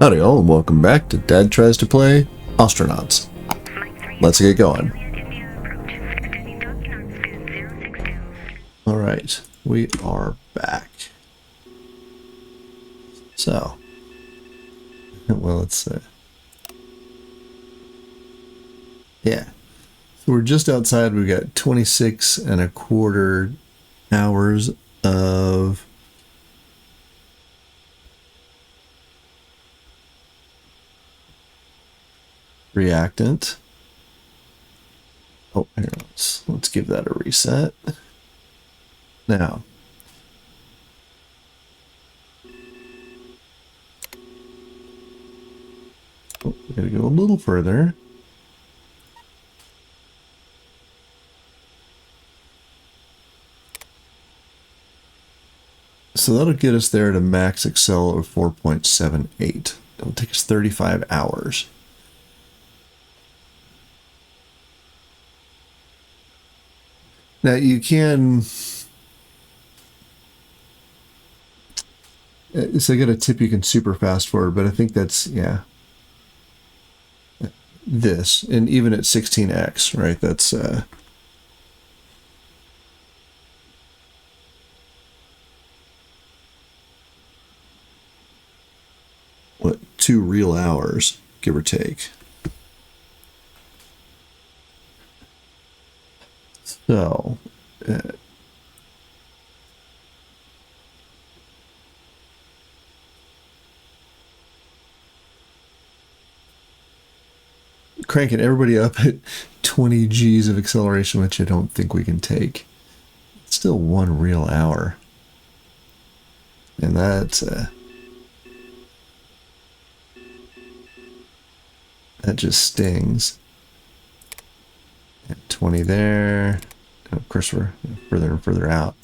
Howdy all, and welcome back to Dad Tries to Play Ostranauts. Let's get going. Alright, we are back. So, well, let's yeah. So we're just outside. We've got 26 and a quarter hours of reactant. Oh, here, let's give that a reset. Now, we gotta go a little further. So that'll get us there to max accel of 4.78. It'll take us 35 hours. Now you can, so I got a tip, you can super fast forward, but I think that's, yeah, this, and even at 16x, right, that's, what, 2 real hours, give or take. So, cranking everybody up at 20 G's of acceleration, which I don't think we can take. It's still 1 real hour. And that's, that just stings. And 20 there. And of course, we're further and further out.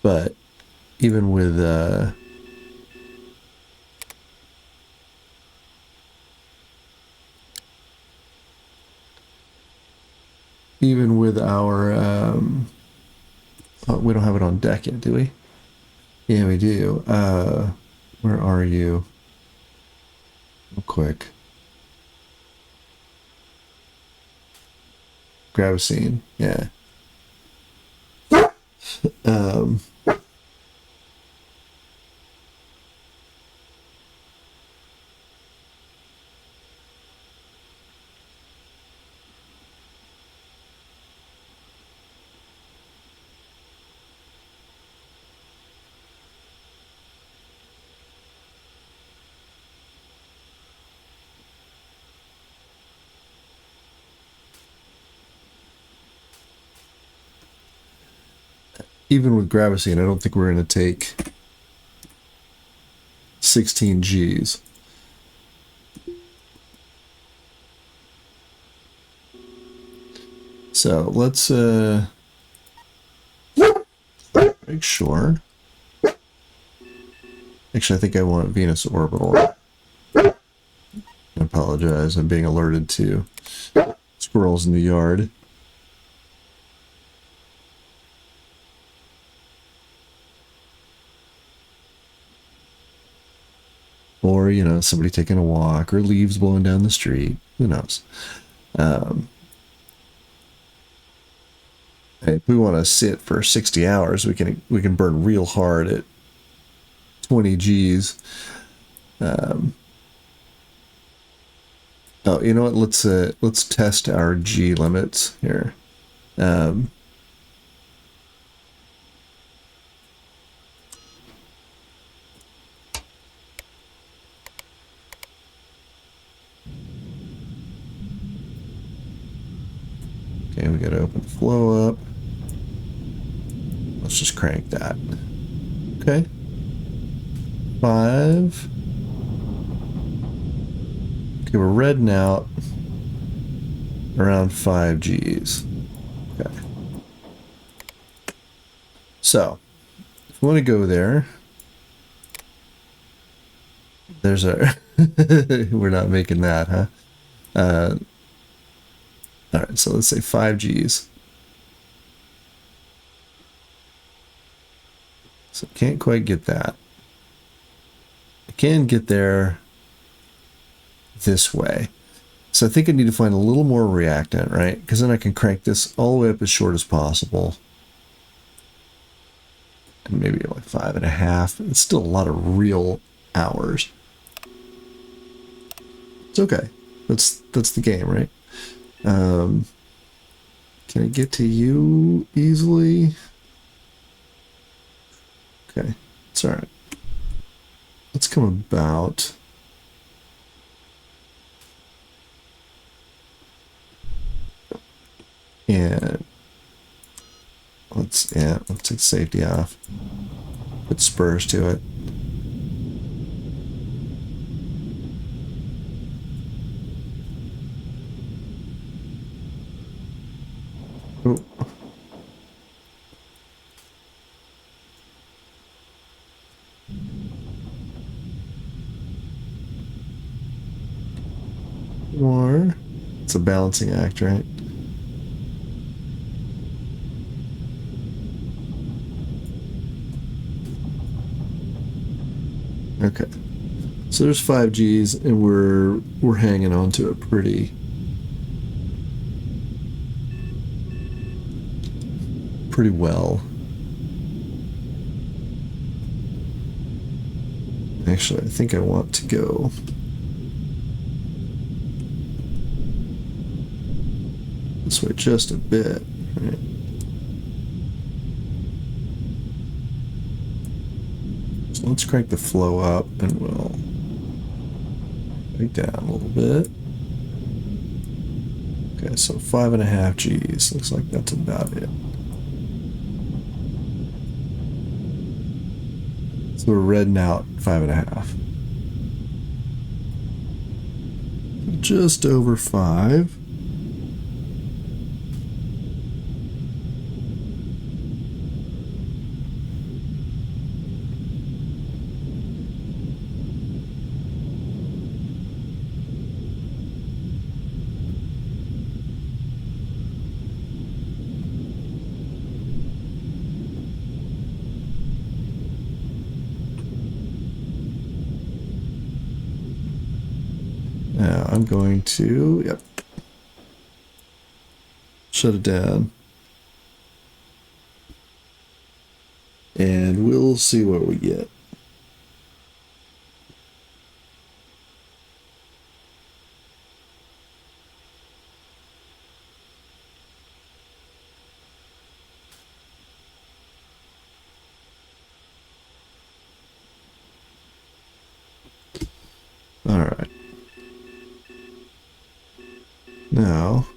But even with our oh, we don't have it on deck yet, do we? Yeah, we do. Where are you? Real quick. Gravusine, yeah. Even with Gravusine, I don't think we're going to take 16 Gs. So let's make sure. Actually, I think I want Venus orbital. I apologize. I'm being alerted to squirrels in the yard. Or, you know, somebody taking a walk, or leaves blowing down the street. Who knows? If we want to sit for 60 hours, we can burn real hard at 20 Gs. Oh, you know what? Let's test our G limits here. Okay, we got to open the flow up. Let's just crank that. Okay. 5. Okay, we're redding out around 5 Gs. Okay. So, if we want to go there, there's our... We're not making that, huh? Alright, so let's say 5 Gs. So can't quite get that. I can get there this way. So I think I need to find a little more reactant, right? Because then I can crank this all the way up as short as possible. And maybe like 5.5. It's still a lot of real hours. It's okay. That's the game, right? Can I get to you easily? Okay, it's all right. Let's come about. And let's take safety off. Put spurs to it. Oh. Or it's a balancing act, right? Okay. So there's 5 Gs and we're hanging on to it pretty well. Actually, I think I want to go this way just a bit, right? So let's crank the flow up and we'll break down a little bit. Okay, so 5.5 Gs. Looks like that's about it. So we're redding out 5.5. Just over 5. Now I'm going to, yep, shut it down. And we'll see what we get. All right. Now,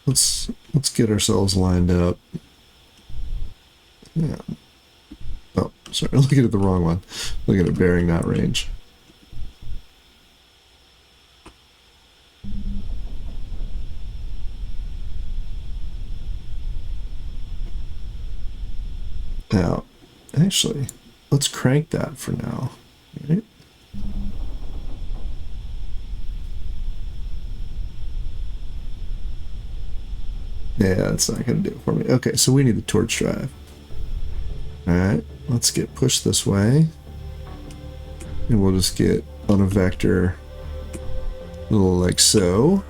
let's get ourselves lined up. Yeah. Oh, sorry, looking at the wrong one. Looking at bearing, not range. Now, actually, let's crank that for now. Right? Yeah, that's not going to do it for me. Okay, so we need the torch drive. Alright, let's get pushed this way. And we'll just get on a vector, little like so.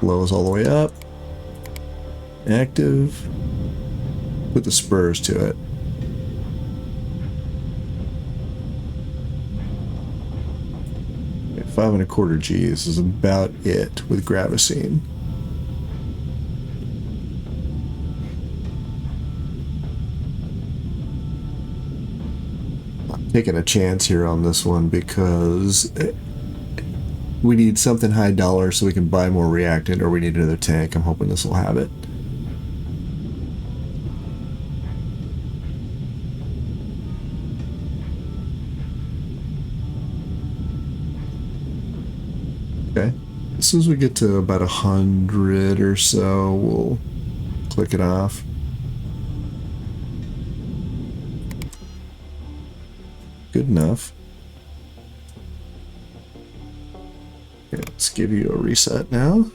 Blows all the way up. Active. Put the spurs to it. Okay, 5.25 Gs is about it with Gravusine. Taking a chance here on this one because we need something high dollar so we can buy more reactant, or we need another tank. I'm hoping this will have it. Okay, as soon as we get to about 100 or so, we'll click it off. Good enough. Okay, let's give you a reset now.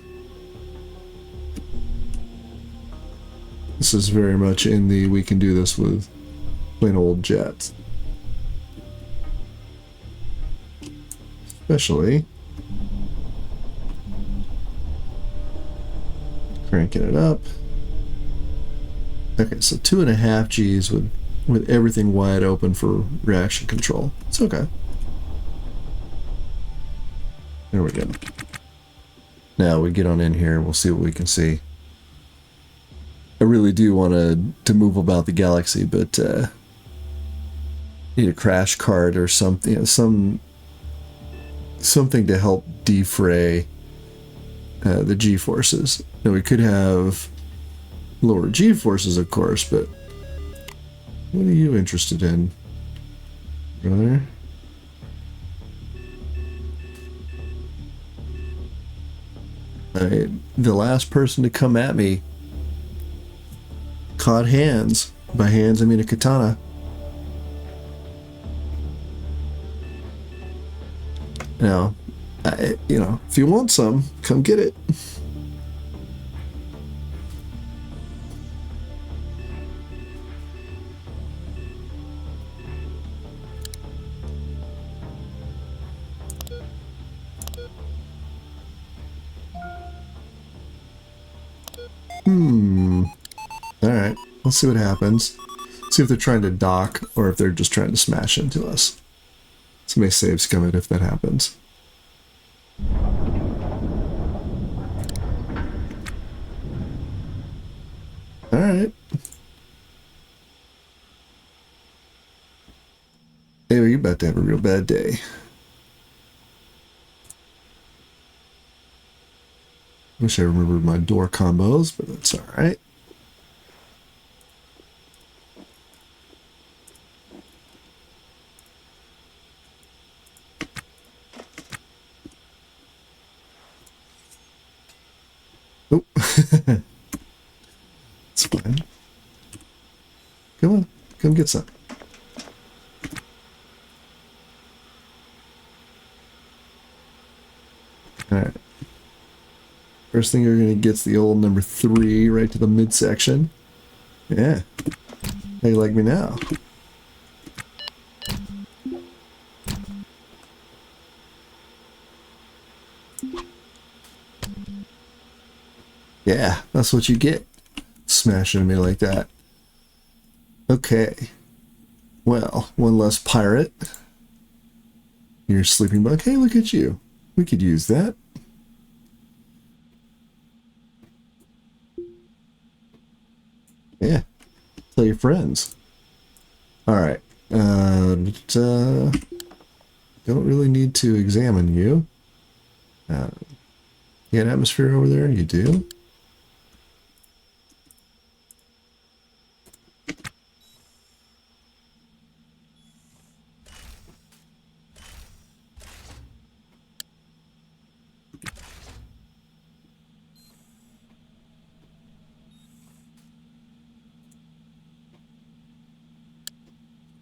This is very much in the we can do this with plain old jets. Especially cranking it up. Okay, so 2.5 Gs with everything wide open for reaction control. It's okay. There we go. Now we get on in here and we'll see what we can see. I really do want to move about the galaxy, but need a crash cart or something, you know, something to help defray the G-forces. Now we could have lower G-forces, of course, but what are you interested in, brother? The last person to come at me caught hands. By hands, I mean a katana. Now, you know, if you want some, come get it. Alright, let's see what happens. See if they're trying to dock or if they're just trying to smash into us. So may saves coming if that happens. Alright. Hey, you're about to have a real bad day. Wish I remembered my door combos, but that's alright. Oh, it's fine. Come on, come get some. Alright. First thing you're going to get's the old number 3 right to the midsection. Yeah. How you like me now? Yeah, that's what you get. Smashing me like that. Okay. Well, one less pirate. You're sleeping bug. Hey, look at you. We could use that. Yeah. Tell your friends. Alright. Don't really need to examine you. You got atmosphere over there? You do?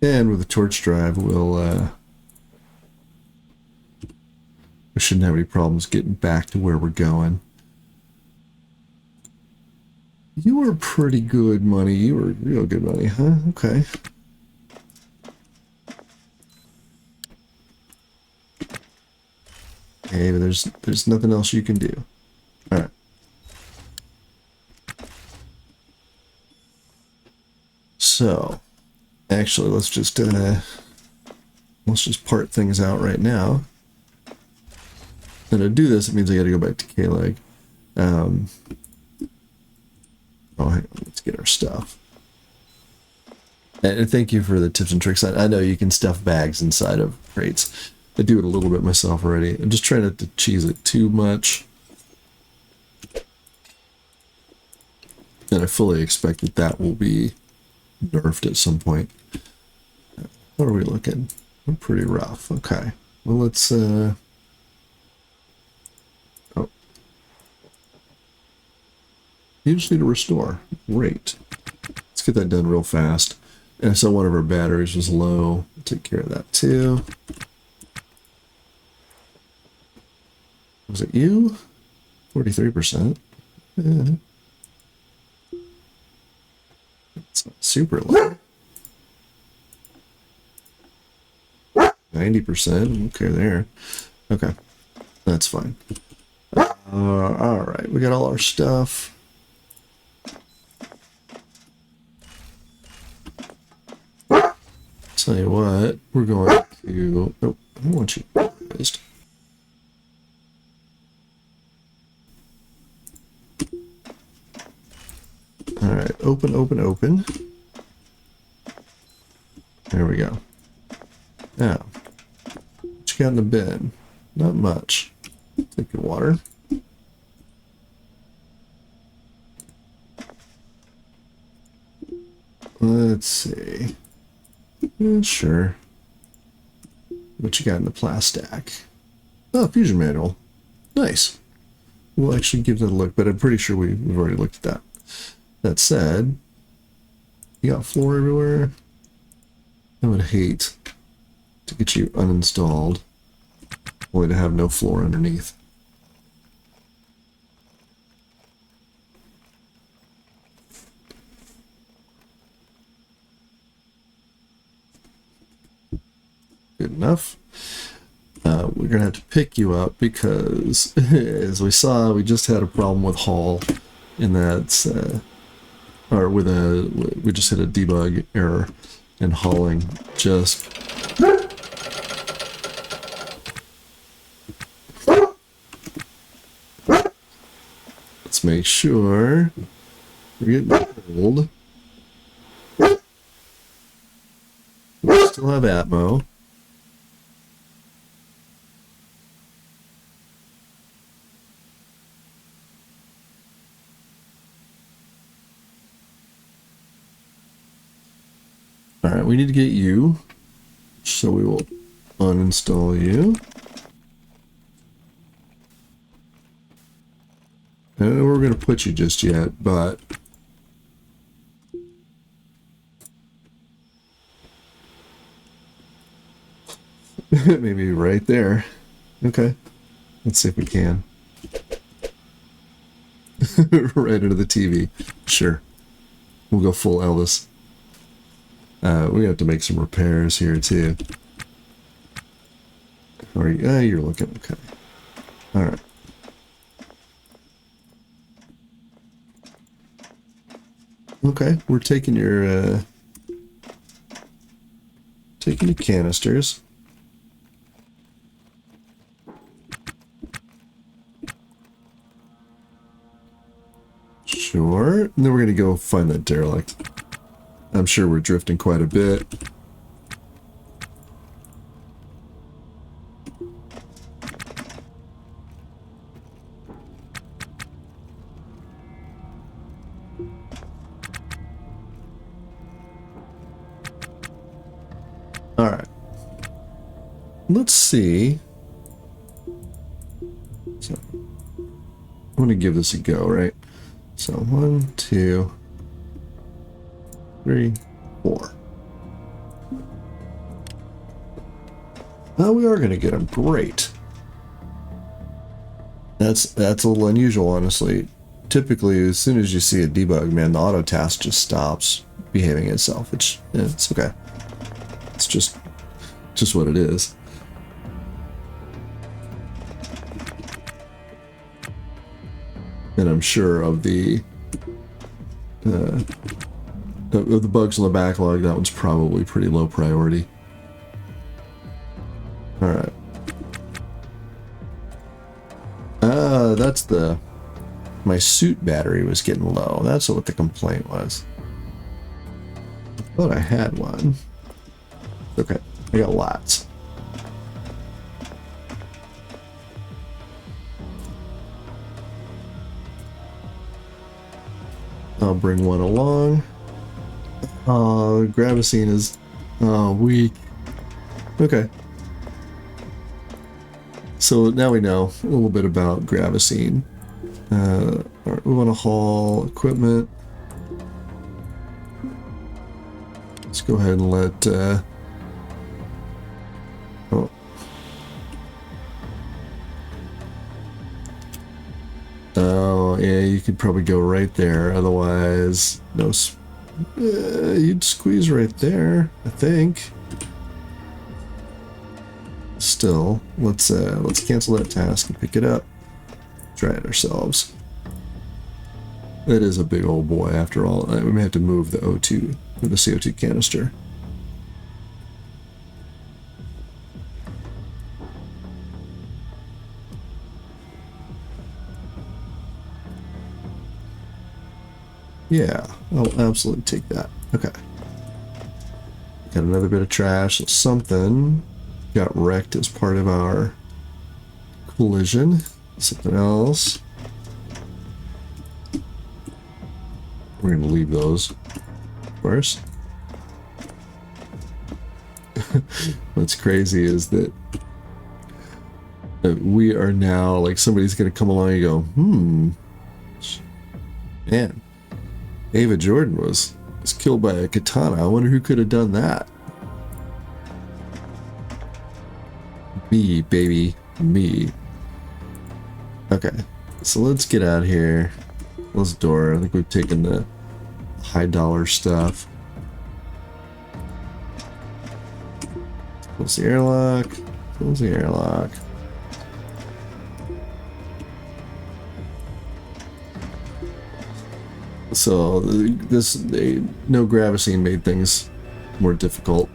And with a torch drive, we shouldn't have any problems getting back to where we're going. You were pretty good money. You were real good money, huh? Okay. Okay, but there's nothing else you can do. All right. So, actually, let's just part things out right now. And to do this, it means I got to go back to K-Leg. Oh, hang on, let's get our stuff. And thank you for the tips and tricks. I know you can stuff bags inside of crates. I do it a little bit myself already. I'm just trying not to cheese it too much. And I fully expect that that will be nerfed at some point. What are we looking? We're pretty rough. Okay. Well, let's... Oh. You just need to restore. Great. Let's get that done real fast. And so one of our batteries was low. Take care of that too. Was it you? 43%. Yeah. It's not super low. 90%. Okay, there. Okay, that's fine. All right, we got all our stuff. Tell you what, we're going to. Oh, I don't want you. All right, open, open, open. There we go. Now, what you got in the bin? Not much. Take your water. Let's see. Sure. What you got in the plastic? Oh, fusion manual. Nice. We'll actually give that a look, but I'm pretty sure we've already looked at that. That said, you got floor everywhere. I would hate to get you uninstalled, only to have no floor underneath. Good enough. We're gonna have to pick you up because, as we saw, we just had a problem with Hall, and that's, or with we just hit a debug error, and hauling just. Let's make sure we're getting cold. We still have Atmo. Alright, we need to get you, so we will uninstall you. I don't know where we're going to put you just yet, but maybe right there. Okay, let's see if we can. Right into the TV. Sure. We'll go full Elvis. We have to make some repairs here too. You're looking okay. All right. Okay, we're taking your canisters. Sure. And then we're gonna go find that derelict. I'm sure we're drifting quite a bit. All right. Let's see. So I'm going to give this a go, right? So 1, 2, 3, 4. Oh, we are going to get them. Great. That's a little unusual, honestly. Typically, as soon as you see a debug, man, the auto task just stops behaving itself. It's okay. It's just what it is. And I'm sure of the bugs in the backlog, that one's probably pretty low priority. All right. That's my suit battery was getting low. That's what the complaint was. I thought I had one. Okay, I got lots. I'll bring one along. Gravusine is weak. Okay. So now we know a little bit about Gravusine. Alright, we want to haul equipment. Let's go ahead and let Oh, yeah, you could probably go right there. Otherwise, no. You'd squeeze right there, I think. Still, let's cancel that task and pick it up. Try it ourselves. That is a big old boy after all. We may have to move the O2, the CO2 canister. Yeah, I'll absolutely take that. Okay. Got another bit of trash. So something got wrecked as part of our collision. Something else. We're going to leave those, of course. What's crazy is that we are now, like, somebody's going to come along and go, man, Ava Jordan was killed by a katana. I wonder who could have done that. Me, baby. Me. Okay, so let's get out of here. Close the door. I think we've taken the high dollar stuff. Close the airlock. Close the airlock. So no Gravusine made things more difficult.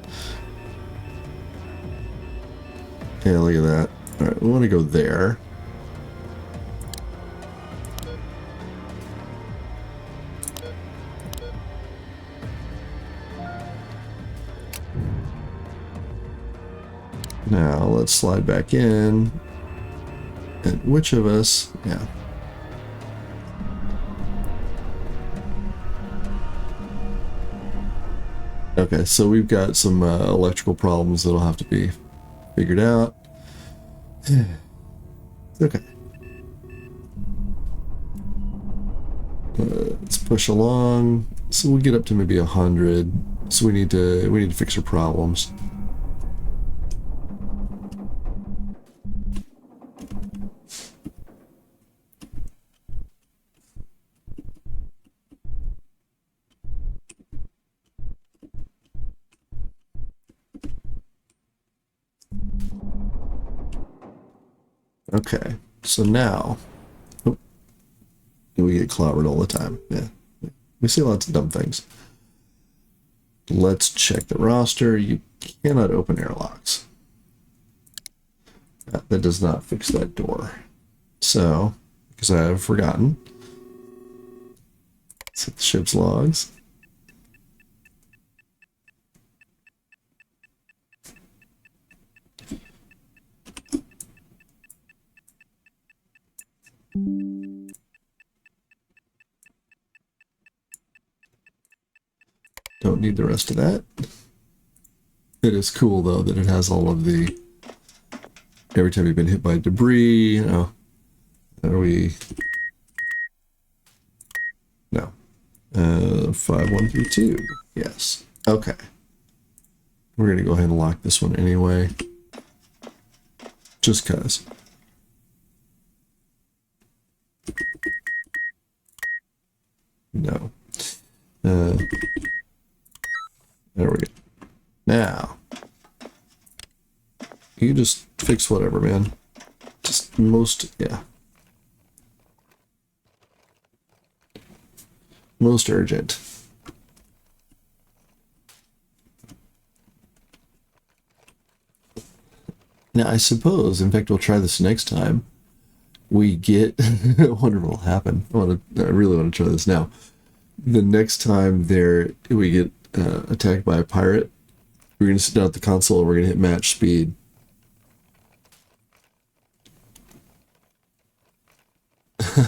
Yeah, look at that. All right, we want to go there. Now let's slide back in. And which of us? Yeah. Okay, so we've got some electrical problems that'll have to be figured out. Okay. Let's push along. So we'll get up to maybe 100. So we need to fix our problems. Okay, so now, we get clobbered all the time. Yeah, we see lots of dumb things. Let's check the roster. You cannot open airlocks. That does not fix that door. So, because I have forgotten, let's hit the ship's logs. Don't need the rest of that. It is cool though that it has all of the, every time you've been hit by debris, you know. Are we? No. 5132. Yes. Okay. We're gonna go ahead and lock this one anyway. Just cause. No. There we go. Now, you just fix whatever, man. Just yeah. Most urgent. Now, I suppose, in fact, we'll try this next time. We get, I wonder what will happen. I really want to try this now. The next time we get attacked by a pirate, we're going to sit down at the console and we're going to hit match speed.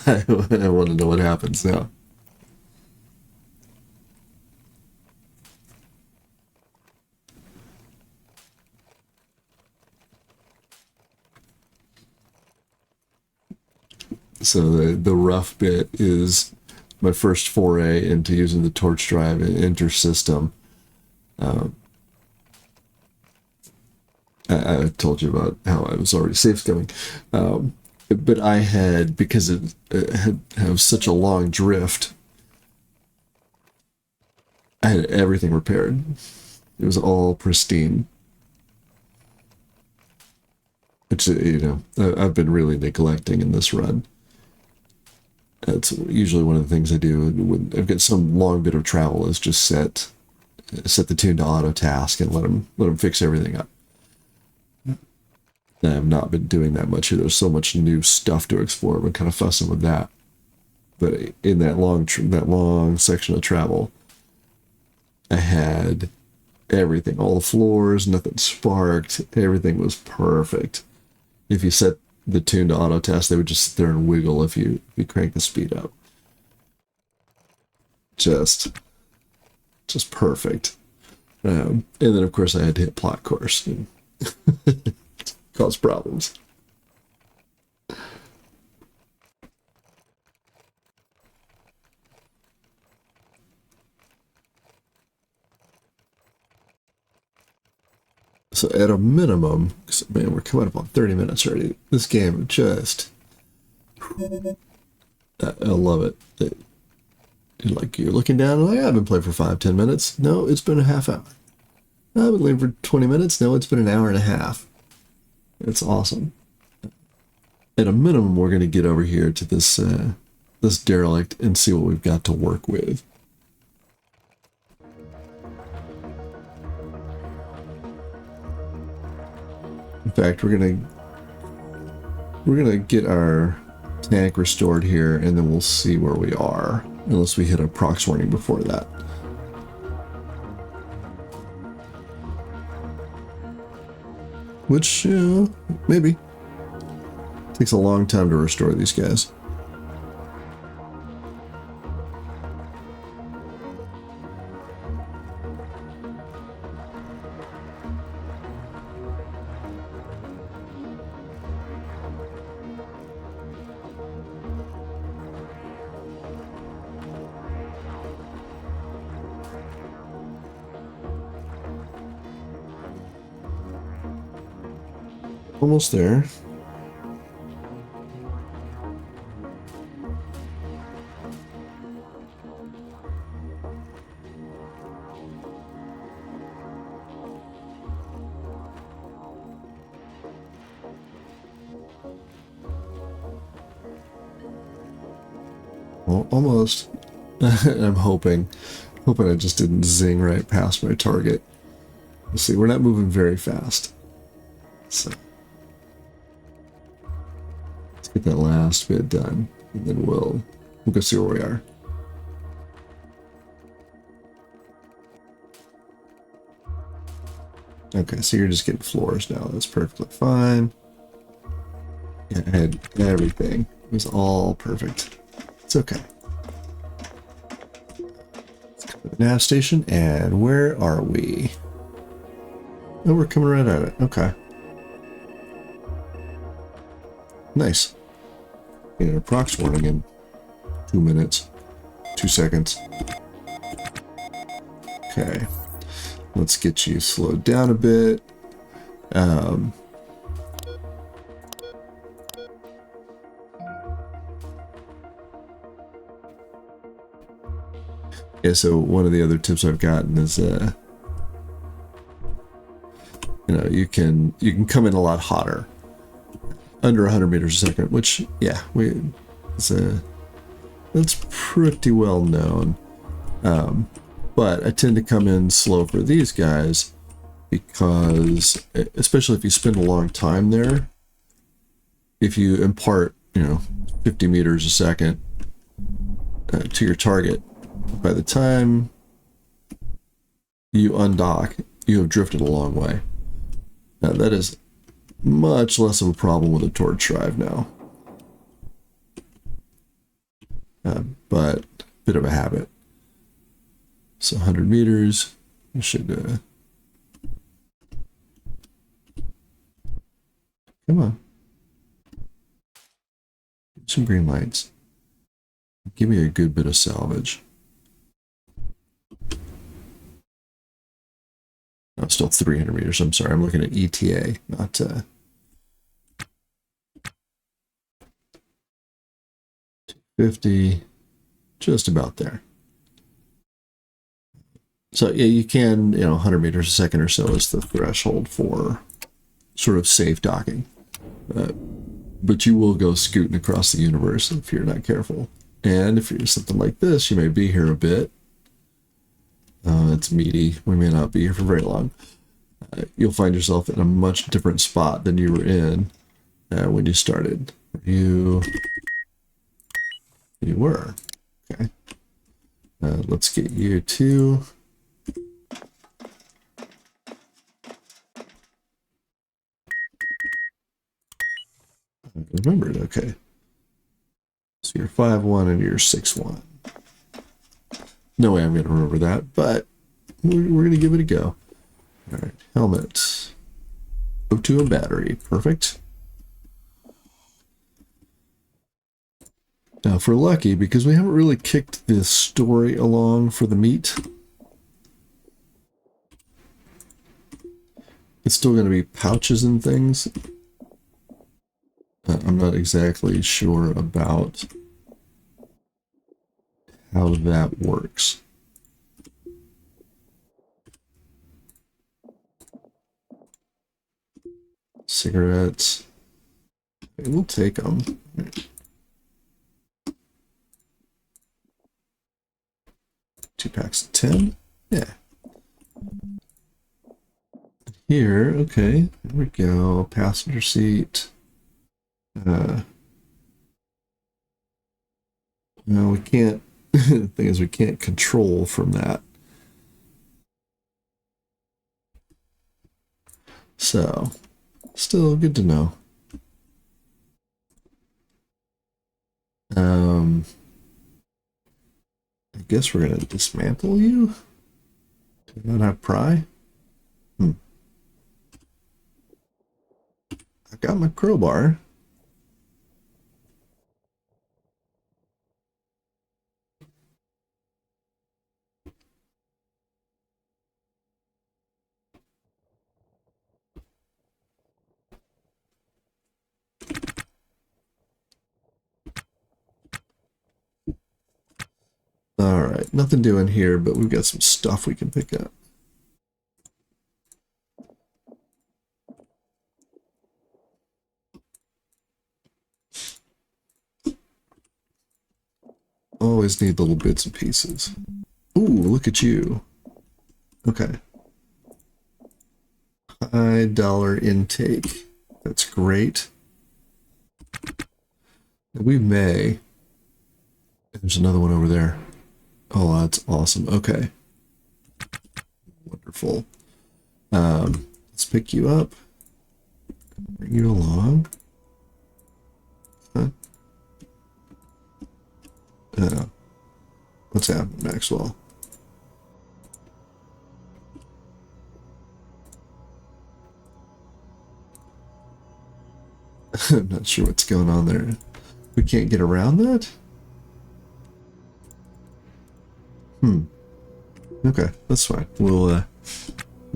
I want to know what happens now. So the rough bit is my first foray into using the torch drive and enter system. I told you about how I was already safe scumming, but I had, because it had such a long drift, I had everything repaired. It was all pristine. which, you know, I've been really neglecting in this run. That's usually one of the things I do when I've got some long bit of travel is just set the tune to auto task and let them fix everything up. I have not been doing that much here. There's so much new stuff to explore. I've been kind of fussing with that. But in that long section of travel, I had everything, all the floors, nothing sparked, everything was perfect. If you set the tune to auto task, they would just sit there and wiggle if you crank the speed up. Just perfect. And then of course I had to hit plot course and cause problems. So at a minimum, man, we're coming up on 30 minutes already. This game just, I love it. Like you're looking down, like I've been playing for 5-10 minutes. No, it's been a half hour. I've been playing for 20 minutes. No, it's been an hour and a half. It's awesome. At a minimum, we're going to get over here to this this derelict and see what we've got to work with. In fact, we're gonna get our tank restored here, and then we'll see where we are, unless we hit a prox warning before that. Which, maybe. Takes a long time to restore these guys. Almost there. Well, almost. I'm hoping I just didn't zing right past my target. Let's see, we're not moving very fast. So let's get that last bit done, and then we'll go see where we are. Okay, so you're just getting floors now. That's perfectly fine. Yeah, I had everything. It was all perfect. It's okay. Let's go to the nav station, and where are we? Oh, we're coming right at it. Okay. Nice. Getting a prox warning in 2 minutes. 2 seconds. Okay. Let's get you slowed down a bit. Yeah, so one of the other tips I've gotten is you know, you can come in a lot hotter. Under 100 meters a second, which, yeah, that's pretty well known. But I tend to come in slow for these guys because, especially if you spend a long time there, if you impart, 50 meters a second to your target, by the time you undock, you have drifted a long way. Now, that is much less of a problem with a torch drive now. But a bit of a habit. So 100 meters, you should, come on. Some green lights. Give me a good bit of salvage. No, still 300 meters. I'm sorry. I'm looking at ETA, not 250. Just about there. So yeah, you can, 100 meters a second or so is the threshold for sort of safe docking. But you will go scooting across the universe if you're not careful. And if you're something like this, you may be here a bit. It's meaty. We may not be here for very long. You'll find yourself in a much different spot than you were in when you started. You were. Okay. Let's get you to... I remembered, okay. So you're 5'1" and you're 6'1". No way I'm going to remember that, but we're going to give it a go. All right, helmet. O2 and battery, perfect. Now, if we're lucky, because we haven't really kicked this story along for the meat, it's still going to be pouches and things. I'm not exactly sure about how that works. Cigarettes. Okay, we'll take them. 2 packs of 10. Yeah. Here, okay. There we go. Passenger seat. No, we can't. The thing is, we can't control from that. So, still good to know. I guess we're gonna dismantle you. Do you not have pry? I got my crowbar. All right, nothing doing here, but we've got some stuff we can pick up. Always need little bits and pieces. Ooh, look at you. Okay. High dollar intake. That's great. We may. There's another one over there. Oh, that's awesome. Okay. Wonderful. Let's pick you up. Bring you along. Huh? What's happening, Maxwell? I'm not sure what's going on there. We can't get around that? Okay, that's fine. We'll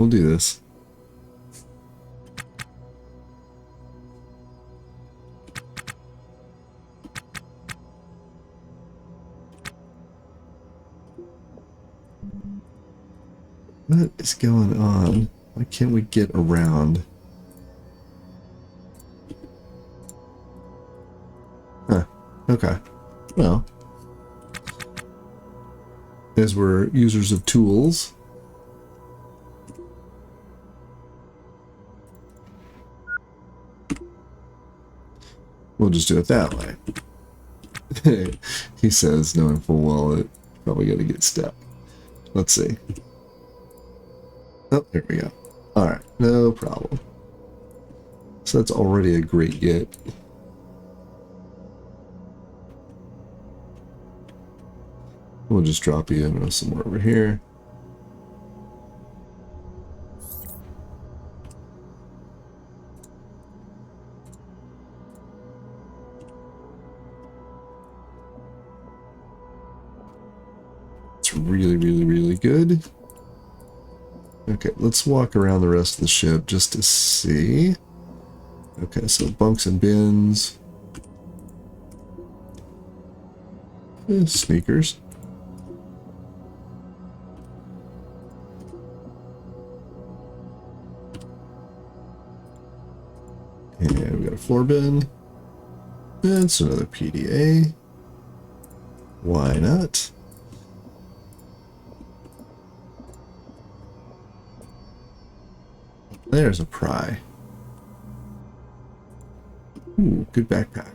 do this. What is going on? Why can't we get around? Huh. Okay. Well, as we're users of tools, we'll just do it that way. He says, knowing full well that probably got to get stuck. Let's see. Oh, there we go. All right, no problem. So that's already a great get. We'll just drop you in somewhere over here. It's really, really, really good. Okay, let's walk around the rest of the ship just to see. Okay, so bunks and bins. Sneakers. And we got a floor bin. And it's another PDA. Why not? There's a pry. Ooh, good backpack.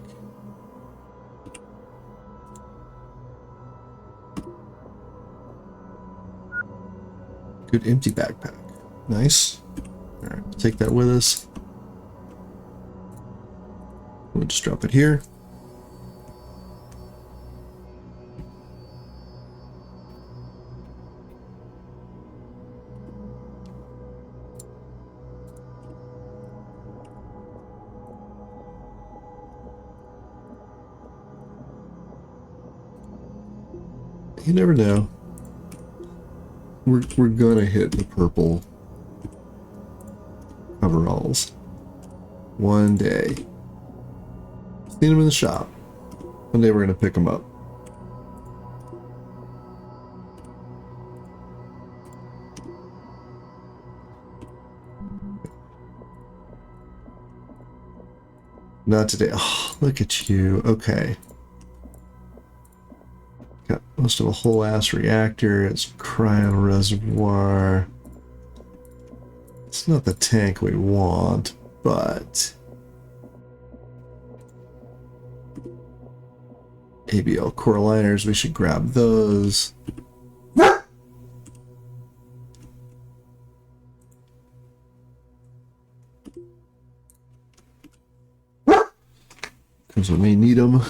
Good empty backpack. Nice. Alright, take that with us. We'll just drop it here. You never know. We're gonna hit the purple coveralls one day. Seen them in the shop. One day we're gonna pick them up. Not today. Oh, look at you. Okay. Got most of a whole ass reactor. It's cryo reservoir. It's not the tank we want, but ABL core liners, we should grab those. Because we may need them.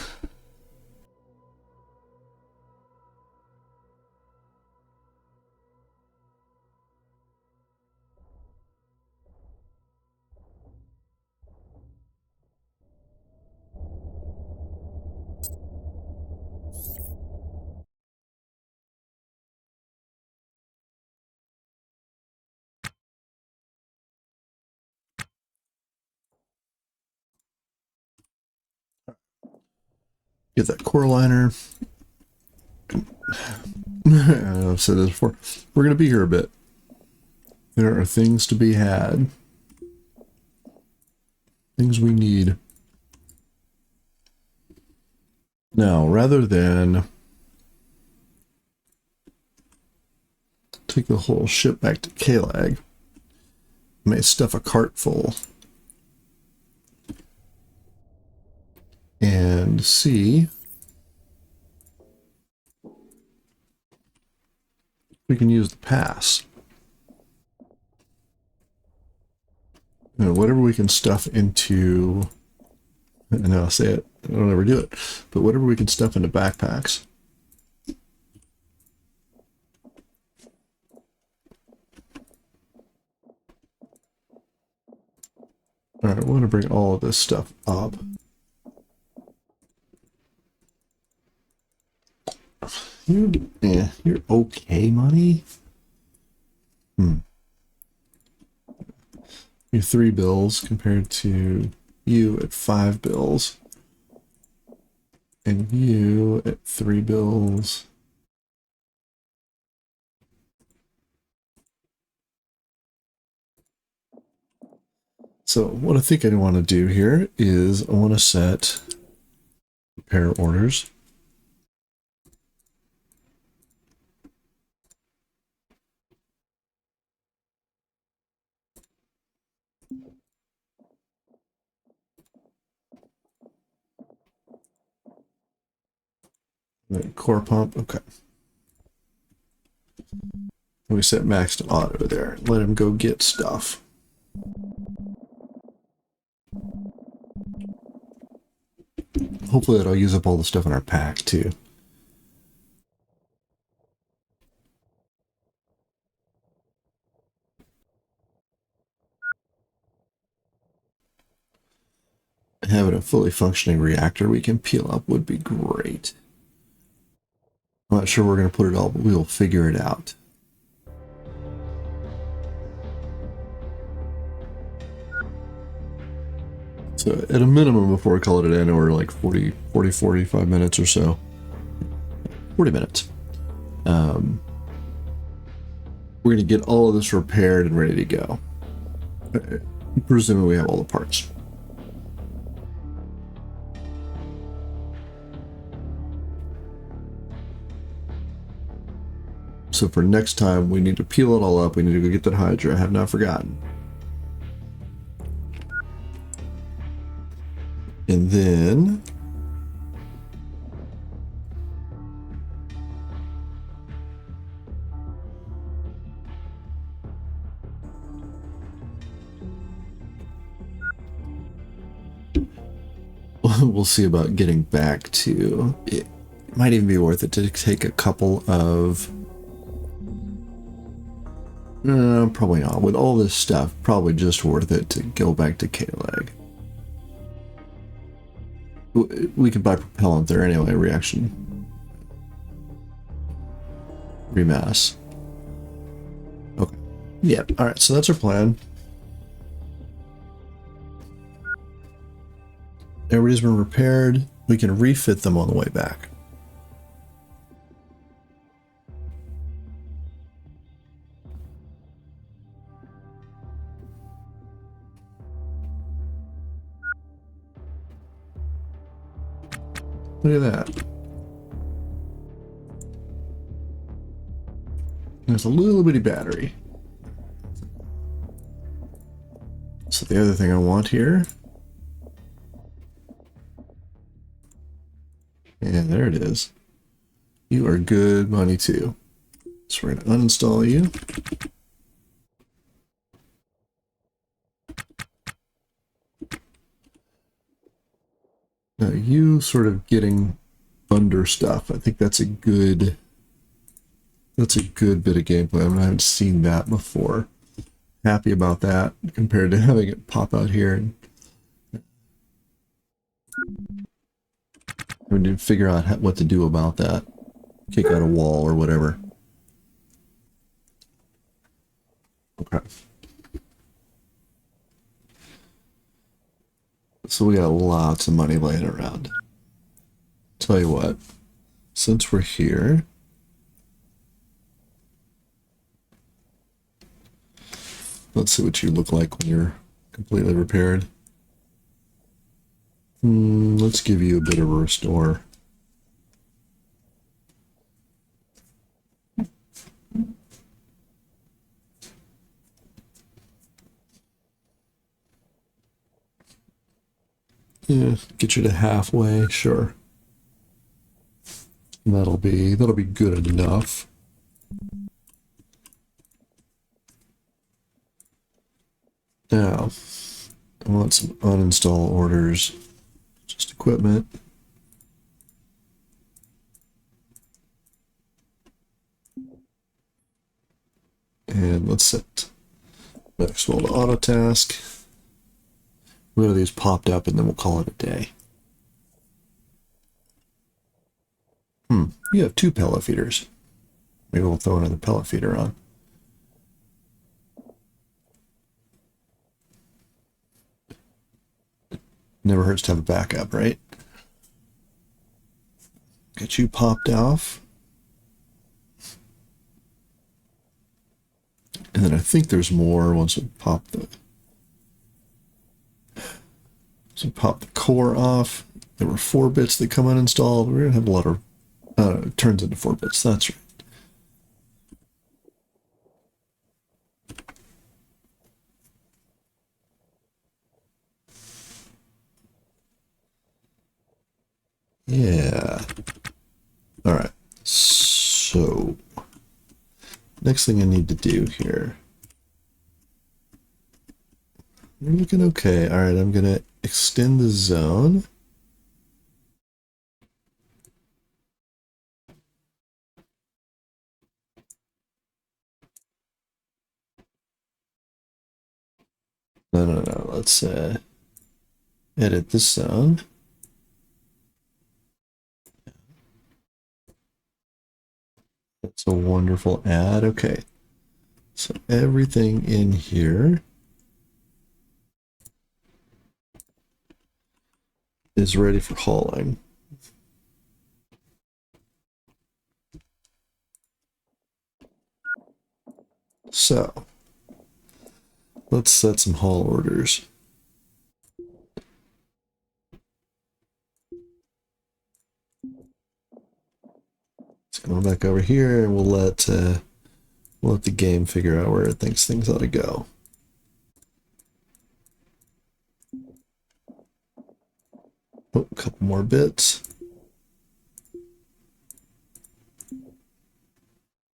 Get that core liner. I've said this before. We're going to be here a bit. There are things to be had. Things we need. Now, rather than take the whole ship back to K-Lag, I may stuff a cart full and see if we can use the pass. You know, whatever we can stuff into, I know I'll say it, I don't ever do it, but whatever we can stuff into backpacks. Alright, we want to bring all of this stuff up. You're okay, money. You're 3 bills compared to you at 5 bills. And you at 3 bills. So what I think I want to do here is I want to set repair orders. Core pump, okay. We set max to auto there. Let him go get stuff. Hopefully that'll use up all the stuff in our pack too. Having a fully functioning reactor we can peel up would be great. I'm not sure we're going to put it all, but we'll figure it out. So at a minimum, before we call it an end, we're like 45 minutes or so. 40 minutes. We're going to get all of this repaired and ready to go. Presuming we have all the parts. So for next time, we need to peel it all up. We need to go get that Hydra. I have not forgotten. And then... we'll see about getting back to... It might even be worth it to take a couple of... probably not. With all this stuff, probably just worth it to go back to K-Leg. We could buy propellant there anyway, reaction. Remass. Okay. Yeah, alright, so that's our plan. Everybody's been repaired. We can refit them on the way back. Look at that. There's a little bitty battery. So the other thing I want here. And there it is. You are good money too. So we're going to uninstall you. Now you sort of getting thunder stuff. I think that's a good bit of gameplay. I haven't seen that before. Happy about that compared to having it pop out here and having to figure out what to do about that. Kick out a wall or whatever. Okay. So we got lots of money laying around. Tell you what, since we're here, let's see what you look like when you're completely repaired. Let's give you a bit of a restore. Yeah, get you to halfway, sure. That'll be good enough. Now, I want some uninstall orders. Just equipment. And let's set Maxwell to auto task. One of these popped up and then we'll call it a day. You have 2 pellet feeders. Maybe we'll throw another pellet feeder on. Never hurts to have a backup, right? Get you popped off. And then I think there's more once we pop the core off. There were 4 bits that come uninstalled. We're gonna have a lot of it turns into 4 bits. That's right. Yeah. All right. So next thing I need to do here. We're looking okay. All right, I'm gonna extend the zone. No. Let's edit this zone. That's a wonderful ad. Okay. So everything in here is ready for hauling. So let's set some haul orders. It's going to Going back over here, and we'll let the game figure out where it thinks things ought to go. Oh, a couple more bits.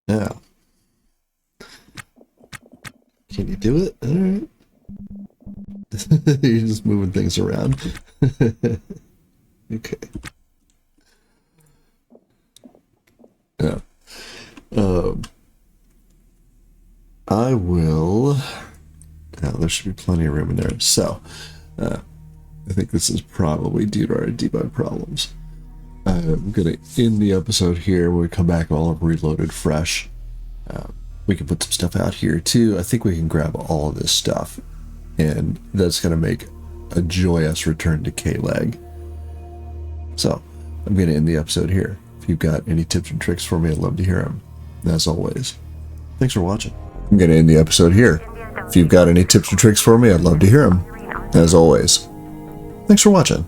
Now, can you do it? All right. You're just moving things around. Okay. Yeah. I will. Now there should be plenty of room in there. So, I think this is probably due to our debug problems. I'm gonna end the episode here. When we come back, all reloaded fresh. We can put some stuff out here too. I think we can grab all of this stuff, and that's gonna make a joyous return to K-Leg. So, I'm gonna end the episode here. If you've got any tips and tricks for me, I'd love to hear them. As always, thanks for watching. I'm gonna end the episode here. If you've got any tips or tricks for me, I'd love to hear them. As always, thanks for watching.